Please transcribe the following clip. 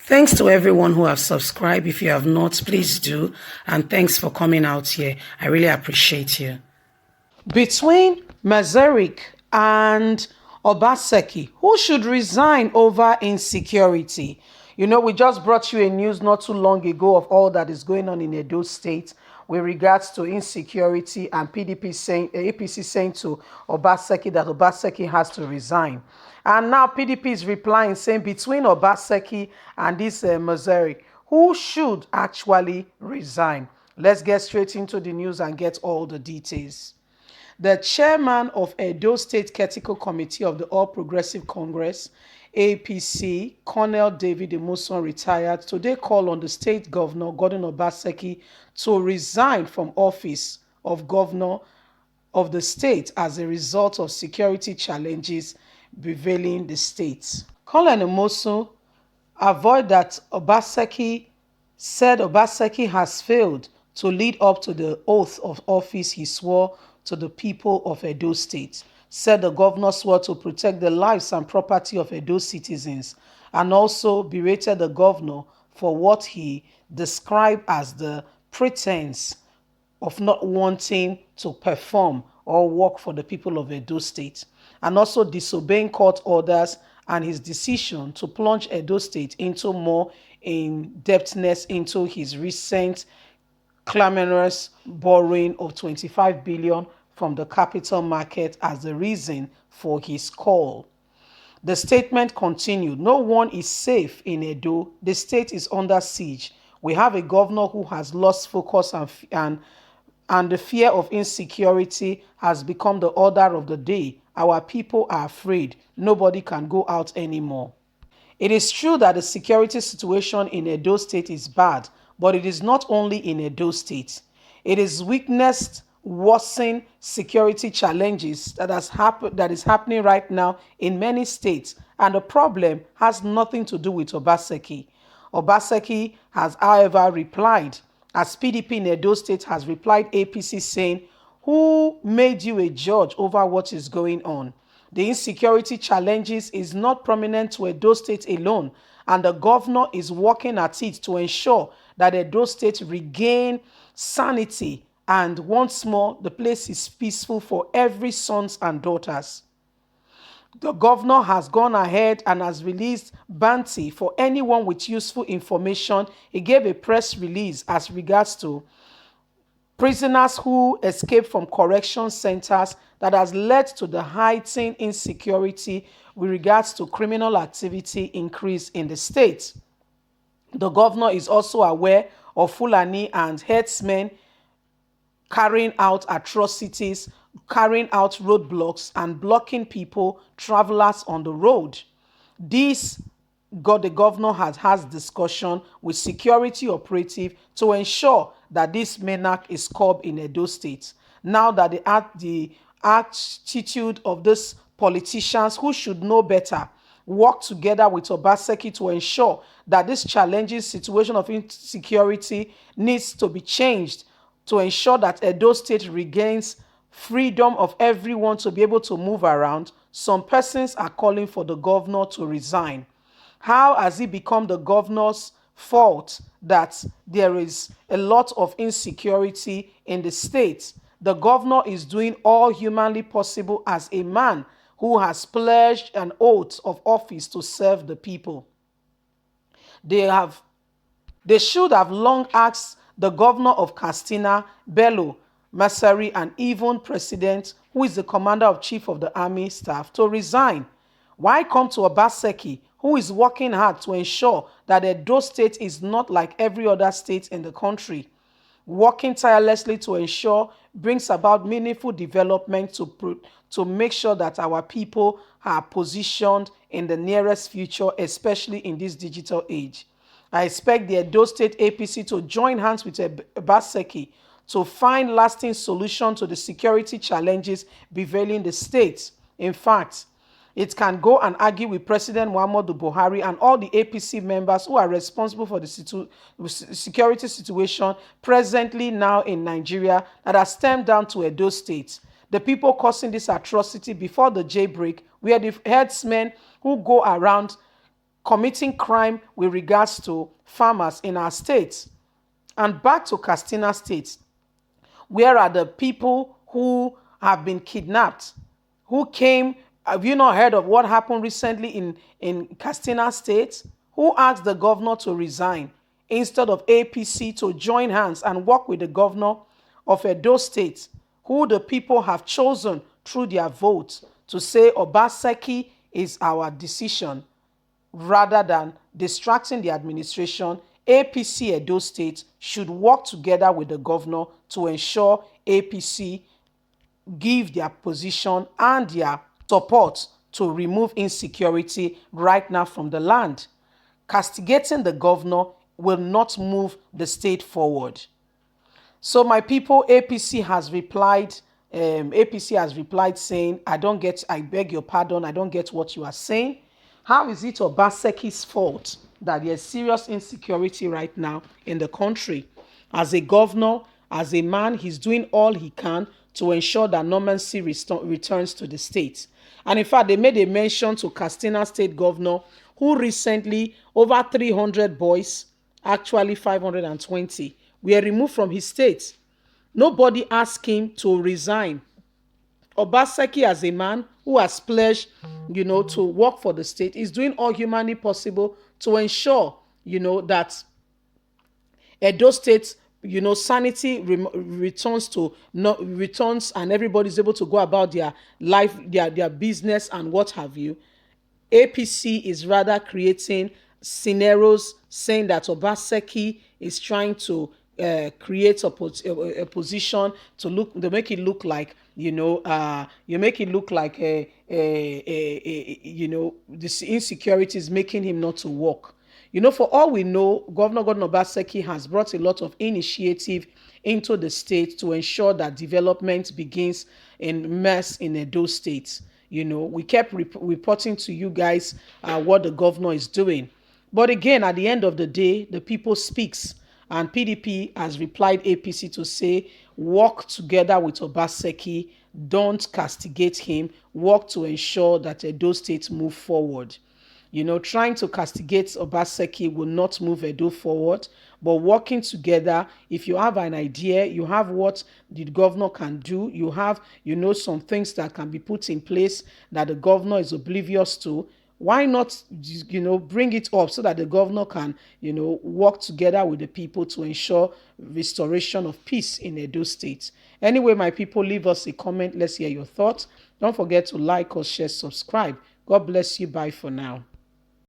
Thanks to everyone who have subscribed. If you have not, please do. And thanks for coming out here. I really appreciate you. Between Masaryk and Obaseki, who should resign over insecurity? You know, we just brought you a news not too long ago of all that is going on in Edo State with regards to insecurity and PDP saying, APC saying to Obaseki that Obaseki has to resign. And now PDP is replying saying between Obaseki and this Masaryk, who should actually resign? Let's get straight into the news and get all the details. The chairman of Edo State Critical Committee of the All Progressive Congress, APC, Colonel David Emerson, retired, today called on the state governor, Gordon Obaseki, to resign from office of governor of the state as a result of security challenges prevailing the state. Colonel Emerson avoid that Obaseki said Obaseki has failed to lead up to the oath of office he swore to the people of Edo State, said the governor swore to protect the lives and property of Edo citizens, and also berated the governor for what he described as the pretense of not wanting to perform or work for the people of Edo State, and also disobeying court orders and his decision to plunge Edo State into more in-depthness into his recent clamorous borrowing of 25 billion from the capital market as the reason for his call. The statement continued, "No one is safe in Edo. The state is under siege. We have a governor who has lost focus and the fear of insecurity has become the order of the day. Our people are afraid. Nobody can go out anymore." It is true that the security situation in Edo State is bad, but it is not only in Edo State. It is witnessed worsening security challenges that is happening right now in many states, and the problem has nothing to do with Obaseki. Obaseki has, however, replied, as PDP in Edo State has replied APC saying, "Who made you a judge over what is going on? The insecurity challenges is not prominent to Edo State alone, and the governor is working at it to ensure that Edo State regain sanity and once more the place is peaceful for every sons and daughters." The governor has gone ahead and has released bounty for anyone with useful information. He gave a press release as regards to prisoners who escaped from correction centers that has led to the heightened insecurity with regards to criminal activity increase in the state. The governor is also aware of Fulani and herdsmen carrying out atrocities, carrying out roadblocks and blocking people, travelers on the road. The governor has discussion with security operative to ensure that this menace is curbed in Edo State. Now that the attitude of these politicians who should know better work together with Obaseki to ensure that this challenging situation of insecurity needs to be changed to ensure that Edo State regains freedom of everyone to be able to move around. Some persons are calling for the governor to resign. How has it become the governor's fault that there is a lot of insecurity in the state? The governor is doing all humanly possible as a man who has pledged an oath of office to serve the people. They should have long asked the governor of Katsina, Bello, Masaryk, and even President, who is the commander of chief of the army staff, to resign. Why come to Obaseki, who is working hard to ensure that Edo State is not like every other state in the country, working tirelessly to ensure brings about meaningful development to make sure that our people are positioned in the nearest future, especially in this digital age. I expect the Edo State APC to join hands with Obaseki to find lasting solution to the security challenges prevailing the state. In fact, it can go and argue with President Muhammadu Buhari and all the APC members who are responsible for the security situation presently now in Nigeria that has stemmed down to Edo State. The people causing this atrocity before the jailbreak were the herdsmen who go around committing crime with regards to farmers in our state. And back to Katsina State, where are the people who have been kidnapped? Who came? Have you not heard of what happened recently in Katsina State? Who asked the governor to resign instead of APC to join hands and work with the governor of Edo State, who the people have chosen through their vote to say Obaseki is our decision? Rather than distracting the administration, APC Edo State should work together with the governor to ensure APC give their position and their support to remove insecurity right now from the land. Castigating the governor will not move the state forward. So my people, APC has replied. APC has replied saying, I beg your pardon, I don't get what you are saying. How is it Obaseki's fault that there's serious insecurity right now in the country? As a governor, as a man, he's doing all he can to ensure that normalcy returns to the state. And in fact, they made a mention to Katsina State Governor, who recently, over 300 boys, actually 520, were removed from his state. Nobody asked him to resign. Obaseki, as a man who has pledged, to work for the state, is doing all humanly possible to ensure, that Edo State, sanity returns and everybody's able to go about their life, their business and what have you. APC is rather creating scenarios saying that Obaseki is trying to create a position to make it look like you make it look like this insecurity is making him not to work. For all we know, Governor Gordon Obaseki has brought a lot of initiative into the state to ensure that development begins in mass in Edo State. We kept reporting to you guys what the governor is doing. But again, at the end of the day, the people speaks. And PDP has replied APC to say, work together with Obaseki, don't castigate him, work to ensure that Edo State move forward. Trying to castigate Obaseki will not move Edo forward, but working together, if you have an idea, you have what the governor can do, you have, some things that can be put in place that the governor is oblivious to, why not, bring it up so that the governor can, work together with the people to ensure restoration of peace in Edo State. Anyway, my people, leave us a comment. Let's hear your thoughts. Don't forget to like or share, subscribe. God bless you. Bye for now.